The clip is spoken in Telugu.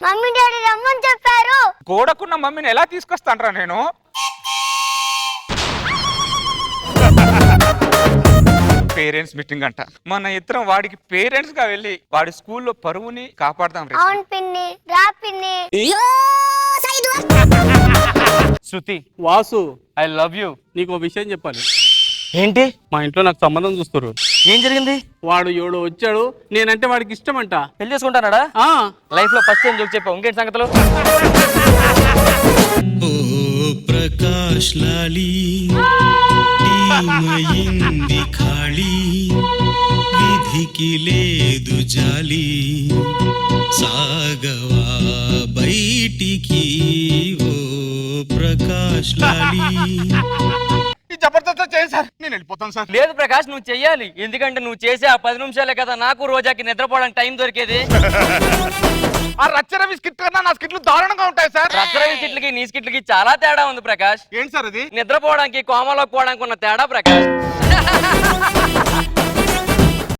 మమ్మీ డాడీ రమ్మని చెప్పారు. గోడకున్న మమ్మీని ఎలా తీసుకొస్తానరా నేను? పేరెంట్స్ మీటింగ్ అంట. మన ఇద్దరం వాడికి పేరెంట్స్ గా వెళ్ళి వాడి స్కూల్లో పరువుని కాపాడదాం. అవును పిన్ని, రా పిన్ని. శృతి, వాసు, ఐ లవ్ యూ. నీకు విషయం చెప్పాలి. ఏంటి? మా ఇంట్లో నాకు సంబంధం చూస్తారు. ఏం జరిగింది? వాడు ఎవడో వచ్చాడు, నేనంటే వాడికి ఇష్టం అంట. పెళ్లి చేసుకుంటానాడా? లైఫ్ లో ఫస్ట్ టైం జోక్ చెప్పావు. ఇంకేంటి సంగతులు? ఓ ప్రకాష్ లాలి టీమయింది ఖాళీ, విధికి లేదు జాలి, సాగవా బయటికి ఓ ప్రకాష్ లాలి. జబర్దస్త్ చేయండి సార్, నేను వెళ్ళిపోతాను సార్. లేదు ప్రకాష్, నువ్వు చెయ్యాలి. ఎందుకంటే నువ్వు చేసే ఆ 10 నిమిషాలే కదా నాకు రోజాకి నిద్రపోవడానికి టైం దొరికేది. ఆ రచ్చరవి స్కిట్ కన్నా నా స్కిట్లు దారుణంగా ఉంటాయి సార్. రచ్చరవి స్కిట్లకి నీ స్కిట్లకి చాలా తేడా ఉంది ప్రకాష్. ఏంటి సార్ అది? నిద్రపోవడానికి కోమలోకి పోవడానికి ఉన్న తేడా ప్రకాష్.